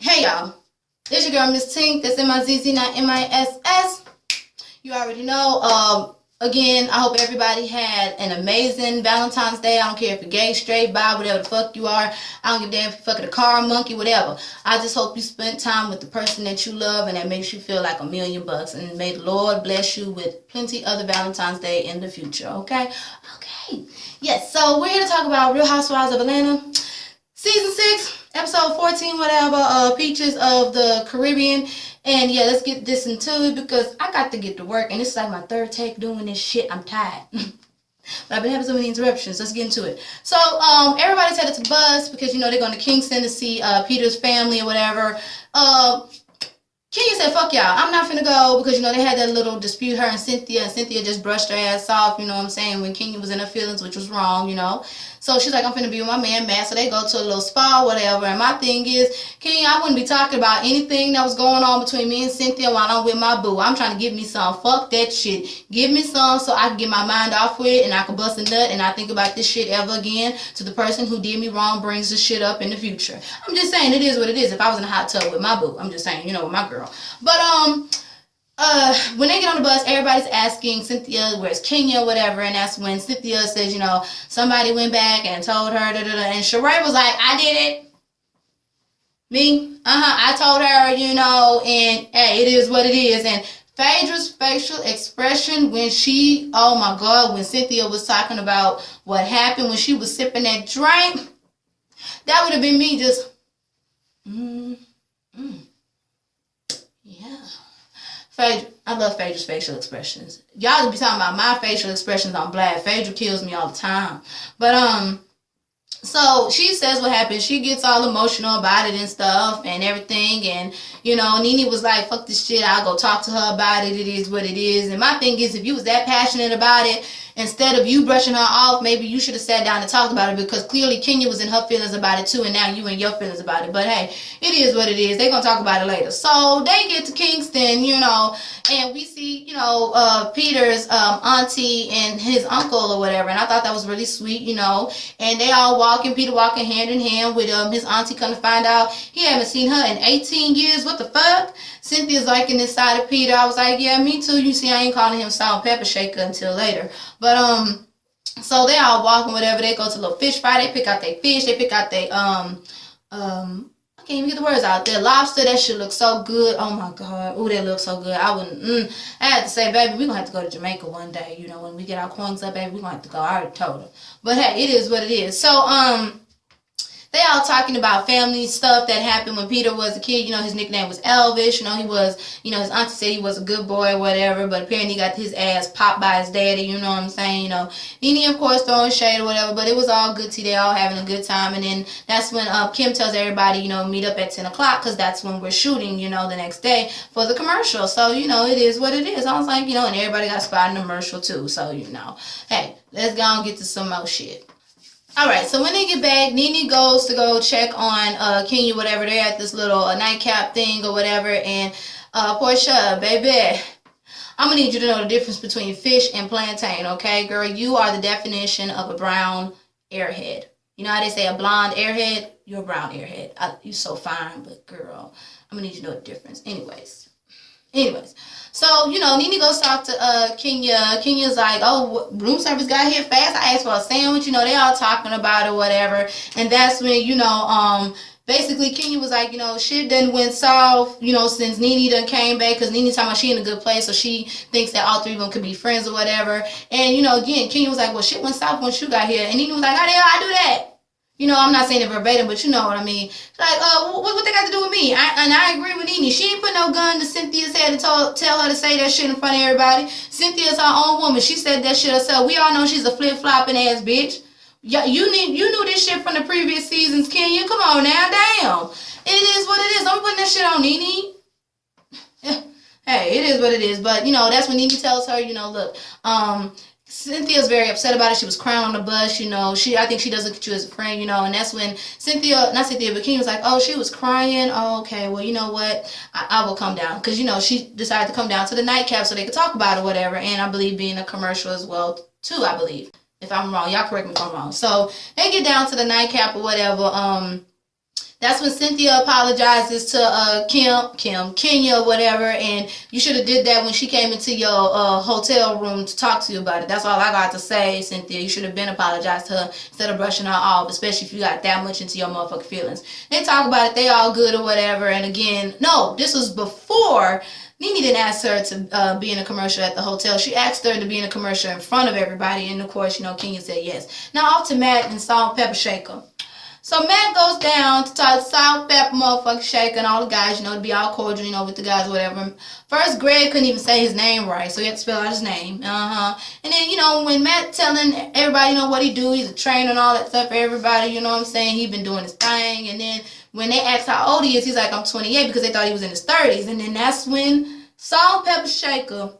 Hey y'all, it's your girl Miss Tink. That's M-I-Z-Z, not M-I-S-S. You already know. Again, I hope everybody had an amazing Valentine's Day. I don't care if you're gay, straight, bi, whatever the fuck you are. I don't give a damn if you're fucking a car, monkey, whatever. I just hope you spent time with the person that you love and that makes you feel like $1,000,000. And may the Lord bless you with plenty other Valentine's Day in the future, okay? Okay. Yes, so we're here to talk about Real Housewives of Atlanta. Season 6. Episode 14, whatever, Peaches of the Caribbean. And yeah, let's get this into it because I got to get to work and it's like my third take doing this shit. I'm tired. But I've been having so many interruptions. Let's get into it. So, everybody's headed to the bus because, you know, they're going to Kingston to see Peter's family or whatever. Kenya said, fuck y'all, I'm not finna go because, you know, they had that little dispute, her and Cynthia just brushed her ass off, you know what I'm saying, when Kenya was in her feelings, which was wrong, you know. So she's like, I'm finna be with my man, Matt. So they go to a little spa or whatever. And my thing is, Kenya, I wouldn't be talking about anything that was going on between me and Cynthia while I'm with my boo. I'm trying to give me some. Fuck that shit. Give me some so I can get my mind off with it and I can bust a nut and I think about this shit ever again to the person who did me wrong brings this shit up in the future. I'm just saying, it is what it is. If I was in a hot tub with my boo, I'm just saying, you know, with my girl. But, when they get on the bus, everybody's asking Cynthia, where's Kenya, whatever, and that's when Cynthia says, you know, somebody went back and told her, and Sheree was like, I did it. Me? I told her, you know, and hey, it is what it is. And Phaedra's facial expression when she, oh my God, when Cynthia was talking about what happened when she was sipping that drink, that would have been me just, yeah. Phaedra, I love Phaedra's facial expressions. Y'all be talking about my facial expressions on Black. Phaedra kills me all the time. But, so she says what happened. She gets all emotional about it and stuff and everything. And, you know, Nene was like, fuck this shit. I'll go talk to her about it. It is what it is. And my thing is, if you was that passionate about it, instead of you brushing her off, maybe you should have sat down and talked about it because clearly Kenya was in her feelings about it too. And now you in your feelings about it. But hey, it is what it is. They're going to talk about it later. So they get to Kingston, you know, and we see, you know, Peter's auntie and his uncle or whatever. And I thought that was really sweet, you know. And they all walking, Peter walking hand in hand with his auntie, come to find out he haven't seen her in 18 years. What the fuck? Cynthia's like in this side of Peter. I was like, yeah, me too. You see, I ain't calling him salt and pepper shaker until later. But, so they all walking, whatever. They go to a little fish fry. They pick out their fish. They pick out their, I can't even get the words out. Their lobster, that shit looks so good. Oh my God. Ooh, that looks so good. I wouldn't, I had to say, baby, we're going to have to go to Jamaica one day. You know, when we get our coins up, baby, we're going to have to go. I already told her. But hey, it is what it is. So, they all talking about family stuff that happened when Peter was a kid. You know, his nickname was Elvis. You know, he was, you know, his auntie said he was a good boy or whatever. But apparently he got his ass popped by his daddy. You know what I'm saying? You know, Nene, of course, throwing shade or whatever. But it was all good tea. They all having a good time. And then that's when Kim tells everybody, you know, meet up at 10 o'clock. Because that's when we're shooting, you know, the next day for the commercial. So, you know, it is what it is. I was like, you know, and everybody got a spot in the commercial too. So, you know, hey, let's go and get to some more shit. Alright, so when they get back, Nene goes to go check on Kenya, whatever. They're at this little nightcap thing or whatever. And Portia, baby, I'm going to need you to know the difference between fish and plantain, okay? Girl, you are the definition of a brown airhead. You know how they say a blonde airhead? You're a brown airhead. You're so fine, but girl, I'm going to need you to know the difference. Anyways. So, you know, Nene goes talk to Kenya. Kenya's like, oh, room service got here fast. I asked for a sandwich. You know, they all talking about it or whatever. And that's when, you know, basically Kenya was like, you know, shit done went south, you know, since Nene done came back. Because Nene's talking about she in a good place. So she thinks that all three of them could be friends or whatever. And, you know, again, Kenya was like, well, shit went south once you got here. And Nene was like, how the hell I do that? You know, I'm not saying it verbatim, but you know what I mean. Like, what they got to do with me? And I agree with Nene. She ain't put no gun to Cynthia's head and tell her to say that shit in front of everybody. Cynthia's her own woman. She said that shit herself. We all know she's a flip-flopping ass bitch. You knew this shit from the previous seasons, Kenya. Come on now, damn. It is what it is. I'm putting that shit on Nene. Hey, it is what it is. But, you know, that's when Nene tells her, you know, look, Cynthia's very upset about it. She was crying on the bus, you know. I think she does look at you as a friend, you know. And that's when but Kenya was like, oh, she was crying. Oh, okay. Well, you know what? I will come down. Because, you know, she decided to come down to the nightcap so they could talk about it or whatever. And I believe being a commercial as well, too, I believe. If I'm wrong, y'all correct me if I'm wrong. So they get down to the nightcap or whatever. That's when Cynthia apologizes to Kenya, whatever, and you should have did that when she came into your hotel room to talk to you about it. That's all I got to say, Cynthia. You should have been apologized to her instead of brushing her off, especially if you got that much into your motherfucking feelings. They talk about it, they all good or whatever, and again, no, this was before Nene didn't ask her to be in a commercial at the hotel. She asked her to be in a commercial in front of everybody, and of course, Kenya said yes. Now off to Matt and Salt Pepper Shaker. So Matt goes down to talk to Salt Pepper motherfucking Shaker and all the guys, to be all cordial, with the guys or whatever. First, Greg couldn't even say his name right, so he had to spell out his name. And then, when Matt telling everybody, what he do, he's a trainer and all that stuff for everybody, he been doing his thing. And then when they asked how old he is, he's like, I'm 28, because they thought he was in his 30s. And then that's when Salt Pepper Shaker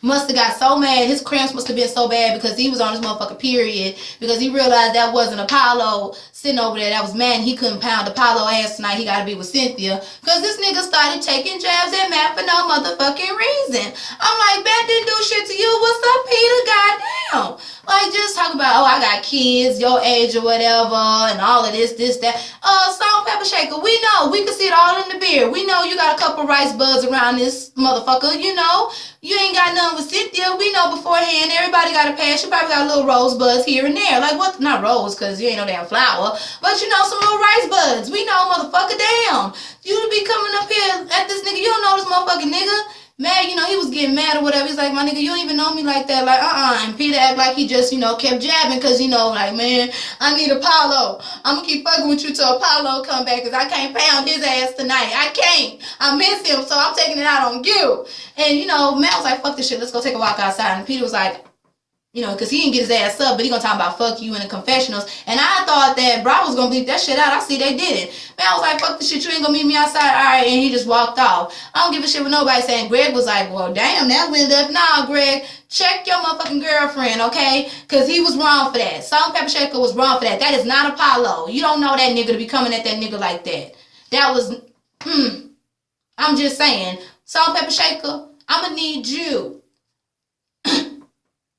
must have got so mad. His cramps must have been so bad because he was on his motherfucking period, because he realized that wasn't Apollo sitting over there. That was Matt, and he couldn't pound Apollo ass tonight. He got to be with Cynthia, because this nigga started taking jabs at Matt for no motherfucking reason. I'm like, Matt didn't do shit to you. What's up, Peter? Goddamn. Like, just talk about, I got kids, your age or whatever, and all of this, that. Salt Pepper Shaker, we know. We can see it all in the beard. We know you got a couple rice buds around this motherfucker, You ain't got none with Cynthia. We know beforehand. Everybody got a pass. You probably got little rosebuds here and there. Like, what? Not rose, because you ain't no damn flower. But, some little rice buds. We know, motherfucker, damn. You be coming up here at this nigga. You don't know this motherfucking nigga. Mad, he was getting mad or whatever. He's like, my nigga, you don't even know me like that. Like, And Peter act like he just, kept jabbing because, like, man, I need Apollo. I'm going to keep fucking with you till Apollo come back, because I can't pound his ass tonight. I can't. I miss him, so I'm taking it out on you. And, Matt was like, fuck this shit. Let's go take a walk outside. And Peter was like, because he didn't get his ass up, but he gonna talk about fuck you in the confessionals. And I thought that Bra was gonna bleep that shit out. I see they did it. Man, I was like, fuck this shit, you ain't gonna meet me outside. All right, and he just walked off. I don't give a shit with nobody saying. Greg was like, well, damn, that went left. Nah, Greg, check your motherfucking girlfriend, okay? Because he was wrong for that. Salt Pepper Shaker was wrong for that. That is not Apollo. You don't know that nigga to be coming at that nigga like that. That was, I'm just saying. Salt Pepper Shaker, I'ma need you.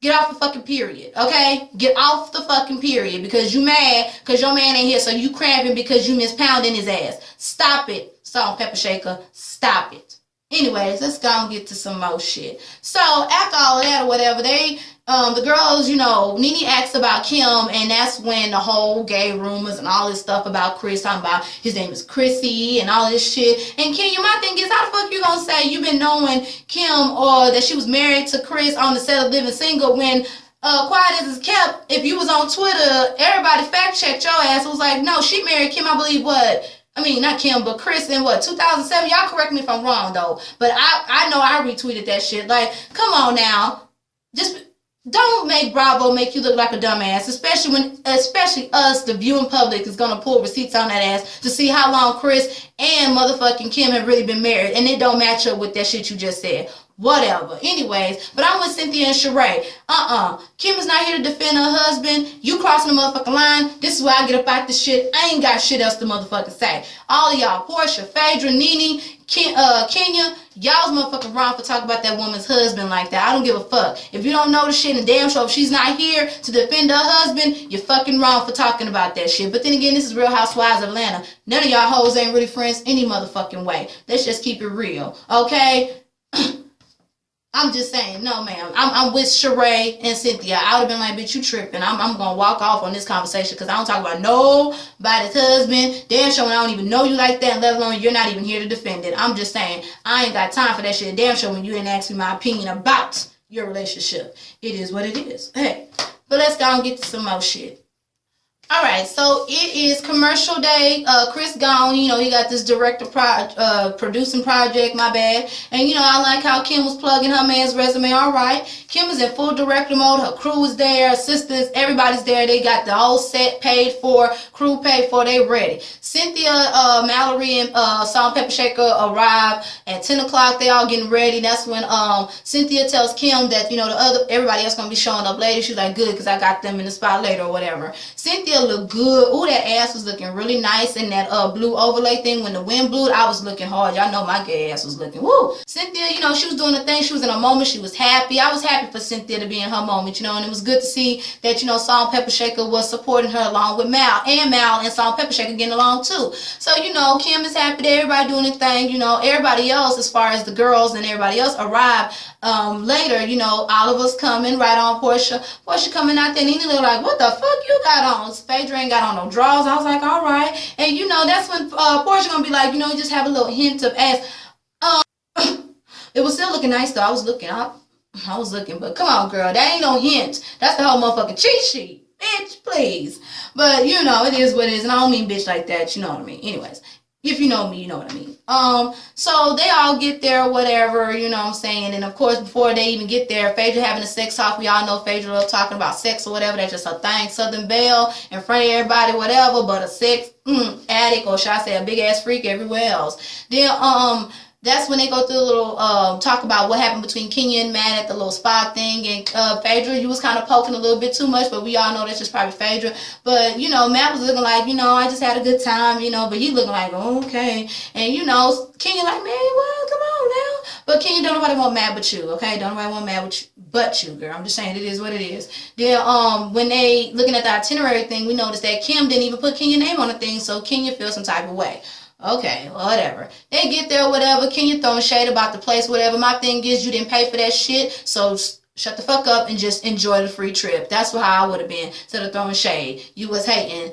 Get off the fucking period, okay? Get off the fucking period, because you mad because your man ain't here, so you cramping because you miss pounding his ass. Stop it, Salt Pepper Shaker. Stop it. Anyways, let's go and get to some more shit. So after all of that or whatever, they the girls, Nene asks about Kim, and that's when the whole gay rumors and all this stuff about Chris, talking about his name is Chrissy and all this shit. And Kenya, my thing is, how the fuck you gonna say you been knowing Kim, or that she was married to Chris on the set of Living Single, when quiet as it's kept, if you was on Twitter, everybody fact checked your ass. It was like, no, she married Kim, I believe, not Kim, but Chris in 2007? Y'all correct me if I'm wrong, though. But I know I retweeted that shit. Like, come on now. Just don't make Bravo make you look like a dumbass, especially us, the viewing public, is gonna pull receipts on that ass to see how long Chris and motherfucking Kim have really been married, and it don't match up with that shit you just said. Whatever. Anyways, but I'm with Cynthia and Sheree. Kim is not here to defend her husband. You crossing the motherfucking line. This is where I get up out this shit. I ain't got shit else to motherfucking say. All of y'all, Portia, Phaedra, Nene, Kenya, y'all's motherfucking wrong for talking about that woman's husband like that. I don't give a fuck. If you don't know the shit, and damn sure if she's not here to defend her husband, you're fucking wrong for talking about that shit. But then again, this is Real Housewives of Atlanta. None of y'all hoes ain't really friends any motherfucking way. Let's just keep it real, okay? I'm just saying, no, ma'am. I'm with Sheree and Cynthia. I would have been like, bitch, you tripping. I'm going to walk off on this conversation, because I don't talk about nobody's husband. Damn sure I don't even know you like that, let alone you're not even here to defend it. I'm just saying, I ain't got time for that shit. Damn sure when you didn't ask me my opinion about your relationship. It is what it is. Hey, but let's go and get to some more shit. Alright, so it is commercial day. Chris gone, he got this producing project, my bad. And I like how Kim was plugging her man's resume. Alright, Kim is in full director mode. Her crew is there, assistants, everybody's there. They got the whole set paid for, crew paid for, they ready. Cynthia, Mallory, and Salt Pepper Shaker arrive at 10 o'clock. They all getting ready. That's when Cynthia tells Kim that, everybody else gonna be showing up later. She's like, good, because I got them in the spot later or whatever. Cynthia Cynthia looked good. Ooh, that ass was looking really nice in that blue overlay thing. When the wind blew, I was looking hard. Y'all know my gay ass was looking. Woo! Cynthia, you know, she was doing the thing. She was in a moment. She was happy. I was happy for Cynthia to be in her moment, you know, and it was good to see that, you know, Salt and Pepper Shaker was supporting her along with Mal and Salt and Pepper Shaker getting along too. So, you know, Kim is happy that everybody doing their thing. You know, everybody else, as far as the girls and everybody else arrived later, you know, Oliver's coming right on Portia. Portia coming out there, Nene looked like, what the fuck you got on? Phaedra ain't got on no drawers. I was like, all right. And, you know, that's when Portia gonna be like, you know, just have a little hint of ass. It was still looking nice though. I was looking, but come on, girl, that ain't no hint. That's the whole motherfucking cheat sheet, bitch. Please, but you know, it is what it is, and I don't mean bitch like that. You know what I mean. Anyways, if you know me, you know what I mean. So they all get there or whatever, you know what I'm saying. And of course, before they even get there, Phaedra having a sex talk. We all know Phaedra love talking about sex or whatever. That's just her thing. Southern Belle in front of everybody, whatever. But a sex addict, or should I say a big ass freak everywhere else. Then that's when they go through a little talk about what happened between Kenya and Matt at the little spa thing. And Phaedra, you was kind of poking a little bit too much, but we all know that's just probably Phaedra. But, you know, Matt was looking like, you know, I just had a good time, you know, but he looking like, oh, okay. And, you know, Kenya like, man, what? Come on now. But Kenya, don't nobody want Matt but you, okay? Don't nobody want Matt but you, girl. I'm just saying, it is what it is. Then when they looking at the itinerary thing, we noticed that Kim didn't even put Kenya's name on the thing, so Kenya feels some type of way. Okay, whatever. They get there, whatever. Kenya throwing shade about the place, whatever. My thing is, you didn't pay for that shit, so shut the fuck up and just enjoy the free trip. That's how I would have been, instead of throwing shade. You was hating.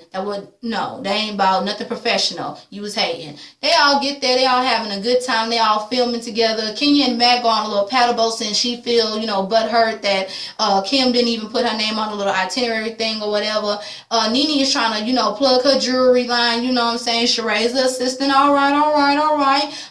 No, they ain't about nothing professional. You was hating. They all get there. They all having a good time. They all filming together. Kenya and Matt go on a little paddle boat since she feel, you know, butthurt that Kim didn't even put her name on the little itinerary thing or whatever. Nene is trying to, you know, plug her jewelry line. You know what I'm saying? Sheree's the assistant. All right.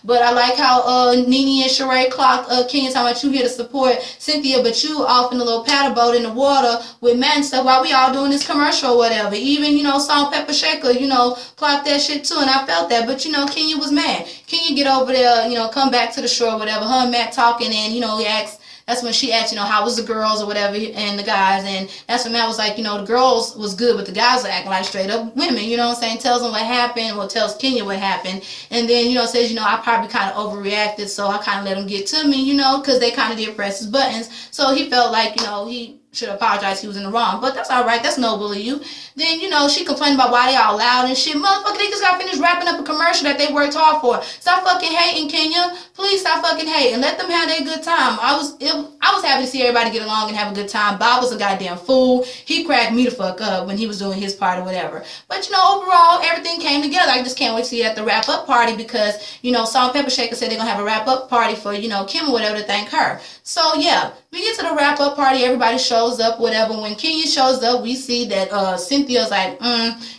But I like how Nene and Sheree clocked Kenya talking about you here to support Cynthia, but you off in the little paddle boat in the water with Matt and stuff while we all doing this commercial or whatever. Even, you know, Salt Pepper Shaker, you know, clocked that shit too, and I felt that. But, you know, Kenya was mad. Kenya get over there, you know, come back to the shore or whatever. Her and Matt talking, and, you know, he asked, that's when she asked, you know, how was the girls or whatever, and the guys, and that's when Matt was like, you know, the girls was good, but the guys were acting like straight up women, you know what I'm saying? Tells them what happened, or tells Kenya what happened, and then, you know, says, you know, I probably kind of overreacted, so I kind of let them get to me, you know, because they kind of did press his buttons, so he felt like, you know, he should apologize, he was in the wrong, but that's all right, that's noble of you. Then, you know, she complained about why they all loud and shit. Motherfucker, they just got finished wrapping up a commercial that they worked hard for. Stop fucking hating, Kenya. Please stop fucking hating. Let them have their good time. I was happy to see everybody get along and have a good time. Bob was a goddamn fool. He cracked me the fuck up when he was doing his part or whatever. But, you know, overall, everything came together. I just can't wait to see it at the wrap-up party because, you know, Salt and Pepper Shaker said they're going to have a wrap-up party for, you know, Kim or whatever to thank her. So, yeah, we get to the wrap-up party. Everybody shows up, whatever. When Kenya shows up, we see that Cynthia's like,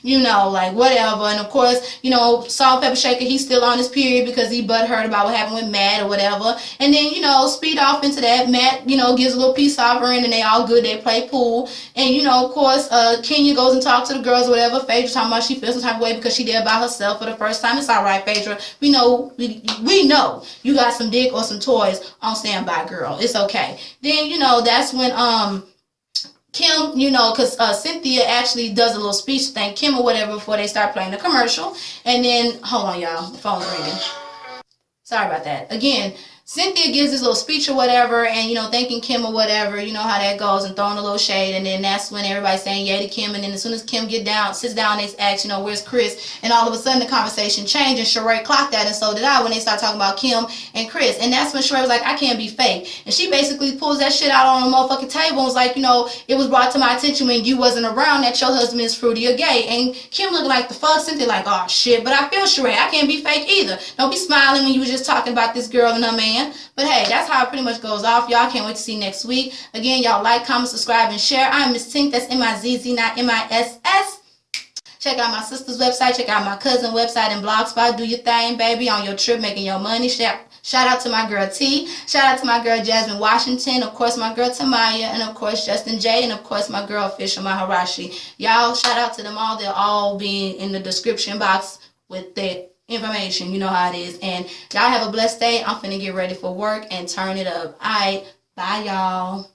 you know, like, whatever. And, of course, you know, Salt and Pepper Shaker, he's still on his period because he butthurt about what happened with Matt or whatever. And then, you know, speed off into that. Matt, you know, gives a little peace offering, and they all good. They play pool. And, you know, of course, Kenya goes and talks to the girls or whatever. Phaedra talking about she feels some type of way because she did by herself for the first time. It's all right, Phaedra. We know you got some dick or some toys on standby, girl. It's okay. Then, you know, that's when Kim, you know, because Cynthia actually does a little speech to thank Kim or whatever before they start playing the commercial. And then, hold on, y'all, the phone's ringing. Sorry about that. Again, Cynthia gives this little speech or whatever, and, you know, thanking Kim or whatever, you know how that goes, and throwing a little shade, and then that's when everybody's saying yay to Kim, and then as soon as Kim sits down, they ask, you know, where's Chris, and all of a sudden the conversation changed, and Sheree clocked that, and so did I, when they start talking about Kim and Chris, and that's when Sheree was like, I can't be fake, and she basically pulls that shit out on the motherfucking table, and was like, you know, it was brought to my attention when you wasn't around that your husband is fruity or gay, and Kim looking like the fuck, Cynthia like, oh shit, but I feel Sheree, I can't be fake either, don't be smiling when you were just talking about this girl and her man. But hey, that's how it pretty much goes off. Y'all can't wait to see next week. Again, y'all like, comment, subscribe, and share. I'm Miss Tink. That's M-I-Z-Z, not M-I-S-S. Check out my sister's website. Check out my cousin's website and Blogspot. Do your thing, baby, on your trip, making your money. Shout out to my girl T. Shout out to my girl Jasmine Washington. Of course, my girl Tamaya. And of course, Justin J. And of course, my girl Official Mezurashii. Y'all, shout out to them all. They'll all be in the description box with their information. You know how it is. And y'all have a blessed day. I'm finna get ready for work and turn it up. Alright, bye y'all.